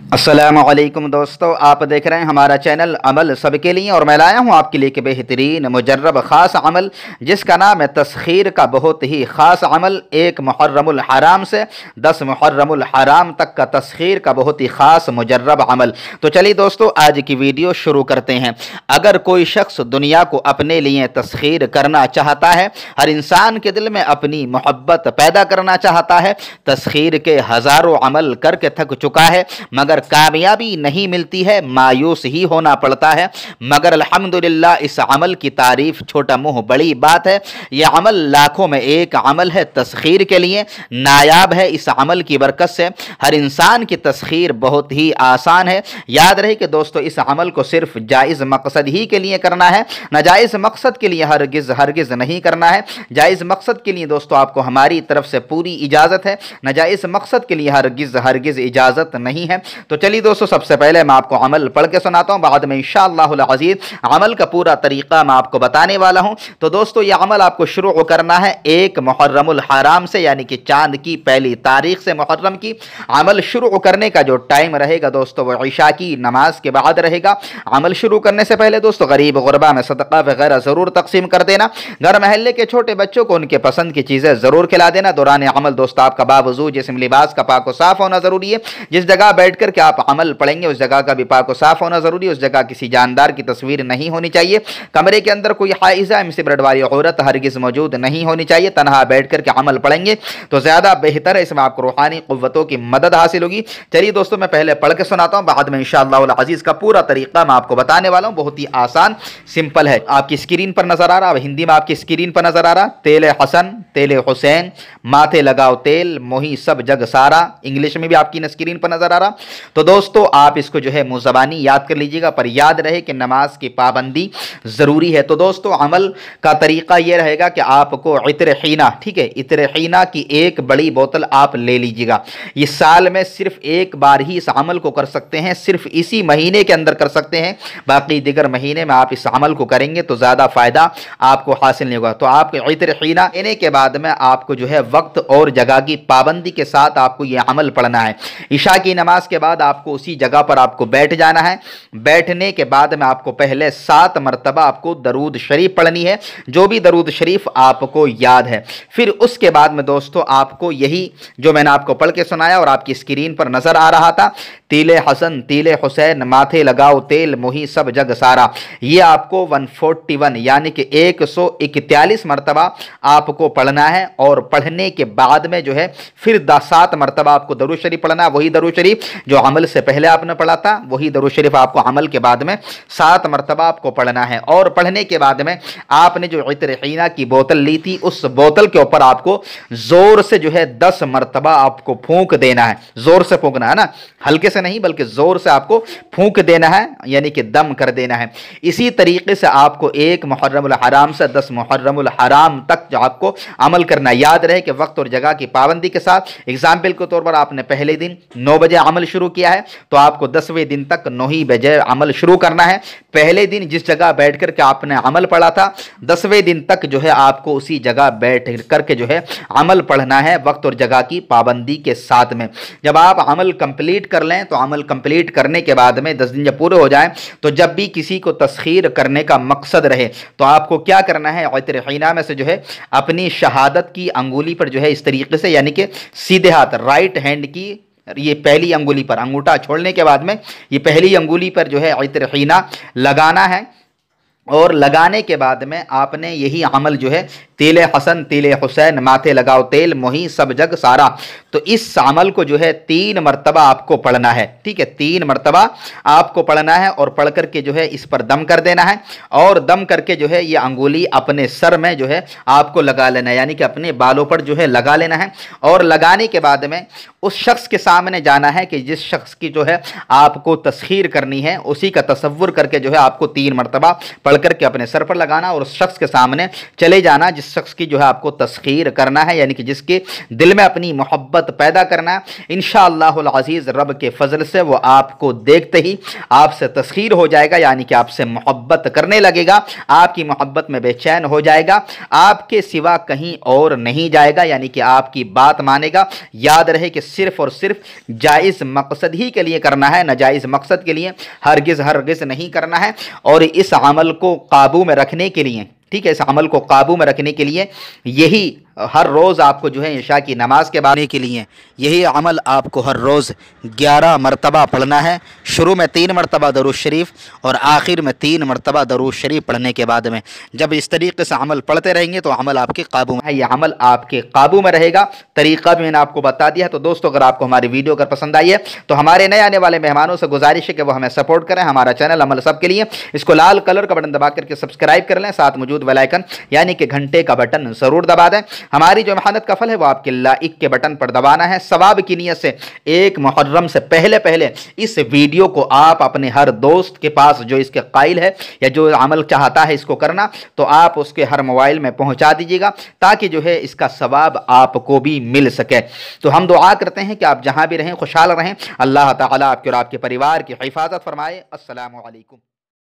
अस्सलामुअलैकुम दोस्तों, आप देख रहे हैं हमारा चैनल अमल सबके लिए और मैं लाया हूं आपके लिए एक बेहतरीन मुजर्रब ख़ास अमल जिसका नाम है तस्खीर का बहुत ही ख़ास अमल। 1 मुहर्रमुल हराम से 10 मुहर्रमुल हराम तक का तस्खीर का बहुत ही ख़ास मुजर्रब अमल। तो चलिए दोस्तों, आज की वीडियो शुरू करते हैं। अगर कोई शख्स दुनिया को अपने लिए तस्खीर करना चाहता है, हर इंसान के दिल में अपनी मोहब्बत पैदा करना चाहता है, तस्खीर के हज़ारों अमल करके थक चुका है मगर कामयाबी नहीं मिलती है, मायूस ही होना पड़ता है। मगर अल्हम्दुलिल्लाह इस अमल की तारीफ छोटा मुंह बड़ी बात है। यह अमल लाखों में एक अमल है, तस्खीर के लिए नायाब है। इस अमल की बरकत से हर इंसान की तस्खीर बहुत ही आसान है। याद रहे कि दोस्तों, इस अमल को सिर्फ जायज़ मकसद ही के लिए करना है, नाजायज़ मकसद के लिए हरगिज़ नहीं करना है। जायज़ मकसद के लिए दोस्तों आपको हमारी तरफ से पूरी इजाज़त है, नाजायज़ मकसद के लिए हरगिज़ इजाज़त नहीं है। तो चलिए दोस्तों, सबसे पहले मैं आपको अमल पढ़ के सुनाता हूं, बाद में इंशाअल्लाहुल अज़ीज़ अमल का पूरा तरीका मैं आपको बताने वाला हूं। तो दोस्तों, यह अमल आपको शुरू करना है 1 मुहर्रमुल हराम से, यानी कि चांद की पहली तारीख से मुहर्रम की। अमल शुरू करने का जो टाइम रहेगा दोस्तों वो इशा की नमाज के बाद रहेगा। अमल शुरू करने से पहले दोस्तों गरीब गुरबा में सदका वगैरह ज़रूर तकसीम कर देना। घर महल्ले के छोटे बच्चों को उनके पसंद की चीज़ें ज़रूर खिला देना। दौरान अमल दोस्तों आपका बावजूद जिस्म लिबास का पाक व साफ होना ज़रूरी है। जिस जगह बैठ कर के आप अमल पढ़ेंगे उस जगह का भी पाक व साफ होना जरूरी है। उस जगह किसी जानदार की तस्वीर नहीं होनी चाहिए। कमरे के अंदर कोई हाइजा मुसीबत वाली औरत हरगिज मौजूद नहीं होनी चाहिए। तनहा बैठ कर के अमल पढ़ेंगे तो ज्यादा बेहतर है, इसमें आपको रूहानी कुव्वतों की मदद हासिल होगी। चलिए दोस्तों, मैं पहले पढ़ के सुनाता हूँ, बाद में इंशाअल्लाह अज़ीज़ का पूरा तरीका मैं आपको बताने वाला हूँ। बहुत ही आसान सिंपल है। आपकी स्क्रीन पर नजर आ रहा, हिंदी में आपकी स्क्रीन पर नजर आ रहा, तेले हसन तेले हुसैन माथे लगाओ तेल मोही सब जग सारा। इंग्लिश में भी आपकी स्क्रीन पर नजर आ रहा। तो दोस्तों आप इसको जो है मुज़बानी याद कर लीजिएगा, पर याद रहे कि नमाज की पाबंदी ज़रूरी है। तो दोस्तों अमल का तरीका यह रहेगा कि आपको इत्र हीना, ठीक है, इत्र हीना की 1 बड़ी बोतल आप ले लीजिएगा। ये साल में सिर्फ एक बार ही इस अमल को कर सकते हैं, सिर्फ इसी महीने के अंदर कर सकते हैं। बाकी दिगर महीने में आप इस अमल को करेंगे तो ज़्यादा फ़ायदा आपको हासिल नहीं होगा। तो आपको इत्र हीना लेने के बाद में आपको जो है वक्त और जगह की पाबंदी के साथ आपको यह अमल पढ़ना है। इशा की नमाज के बाद आपको उसी जगह पर आपको बैठ जाना है। बैठने के बाद में आपको पहले 7 मरतबा आपको दरूद शरीफ पढ़नी है, जो भी दरूद शरीफ आपको याद है। फिर उसके बाद में दोस्तों आपको यही जो मैंने आपको पढ़ के सुनाया और आपकी स्क्रीन पर नजर आ रहा था, तीले हसन तीले हुसैन माथे लगाओ तेल मोही सब जग सारा, ये आपको 141 यानी कि 141 मरतबा आपको पढ़ना है। और पढ़ने के बाद में जो है फिर 7 मरतबा आपको दरूद शरीफ पढ़ना है। वही दरूद शरीफ जो अमल से पहले आपने पढ़ा था, वही दरूद शरीफ आपको अमल के बाद में 7 मरतबा आपको पढ़ना है। और पढ़ने के बाद में आपने जो इत्र हीना की बोतल ली थी, उस बोतल के ऊपर आपको जोर से जो है 10 मरतबा आपको फूंक देना है। जोर से फूंकना है ना, हल्के से नहीं बल्कि जोर से आपको फूंक देना है, यानी कि दम कर देना है। इसी तरीके से आपको 1 मुहर्रमुल हराम से 10 मुहर्रमुल हराम तक जो आपको अमल करना। याद रहे कि वक्त और जगह की पाबंदी के साथ। एग्जाम्पल के तौर पर आपने पहले दिन 9 बजे अमल शुरू किया है तो आपको 10वें दिन तक 9 ही बजे अमल शुरू करना है। पहले दिन जिस जगह बैठ करके आपने अमल पढ़ा था, 10वें दिन तक जो है आपको उसी जगह बैठ करके जो है अमल पढ़ना है, वक्त और जगह की पाबंदी के साथ में। जब आप अमल कंप्लीट कर लें तो अमल कंप्लीट करने के बाद में 10 दिन जब पूरे हो जाएं तो जब भी किसी को तस्खीर करने का मकसद रहे तो आपको क्या करना है, इत्र हीना में से जो है अपनी शहादत की अंगुली पर जो है इस तरीके से, यानी कि सीधे हाथ राइट हैंड की ये पहली अंगुली पर, अंगूठा छोड़ने के बाद में ये पहली अंगुली पर जो है इत्र हीना लगाना है। और लगाने के बाद में आपने यही अमल जो है तीले हसन तीले हुसैन माथे लगाओ तेल मोही सब जग सारा, तो इस अमल को जो है 3 मरतबा आपको पढ़ना है। ठीक है, 3 मरतबा आपको पढ़ना है और पढ़ करके जो है इस पर दम कर देना है। और दम करके जो है ये अंगुली अपने सर में जो है आपको लगा लेना है, यानी कि अपने बालों पर जो है लगा लेना है। और लगाने के बाद में उस शख्स के सामने जाना है कि जिस शख्स की जो है आपको तस्खीर करनी है, उसी का तसव्वुर करके जो है आपको 3 मरतबा पढ़ करके अपने सर पर लगाना और उस शख्स के सामने चले जाना जिस शख्स की जो है आपको तस्खीर करना है, यानी कि जिसके दिल में अपनी मोहब्बत पैदा करना है। इंशाअल्लाहुल अज़ीज़ रब के फजल से वो आपको देखते ही आपसे तस्खीर हो जाएगा, यानी कि आपसे मोहब्बत करने लगेगा, आपकी मोहब्बत में बेचैन हो जाएगा, आपके सिवा कहीं और नहीं जाएगा, यानी कि आपकी बात मानेगा। याद रहे कि सिर्फ और सिर्फ जायज़ मकसद ही के लिए करना है, नाजायज़ मकसद के लिए हरगिज़ नहीं करना है। और इस अमल को काबू में रखने के लिए, ठीक है, इस अमल को काबू में रखने के लिए यही हर रोज़ आपको जो है इशा की नमाज के बाद के लिए यही अमल आपको हर रोज़ 11 मरतबा पढ़ना है। शुरू में 3 मरतबा दरूद शरीफ और आखिर में 3 मरतबा दरूद शरीफ पढ़ने के बाद में जब इस तरीके से अमल पढ़ते रहेंगे तो अमल आपके काबू में है, यह अमल आपके काबू में रहेगा। तरीक़ा भी मैंने आपको बता दिया है। तो दोस्तों, अगर आपको हमारी वीडियो अगर पसंद आई है तो हमारे नए आने वाले मेहमानों से गुजारिश है कि वो हमें सपोर्ट करें। हमारा चैनल अमल सब के लिए, इसको लाल कलर का बटन दबा करके सब्सक्राइब कर लें, साथ मौजूद बेल आइकन यानी कि घंटे का बटन ज़रूर दबा दें। हमारी जो मेहनत का फल है वो आपके लाइक के बटन पर दबाना है। सवाब की नीयत से 1 मुहर्रम से पहले इस वीडियो को आप अपने हर दोस्त के पास जो इसके कायल है या जो अमल चाहता है इसको करना, तो आप उसके हर मोबाइल में पहुंचा दीजिएगा ताकि जो है इसका सवाब आपको भी मिल सके। तो हम दुआ करते हैं कि आप जहां भी रहें खुशहाल रहें, अल्लाह ताला आपके और आपके परिवार की हिफाजत फरमाए। अस्सलामु अलैकुम।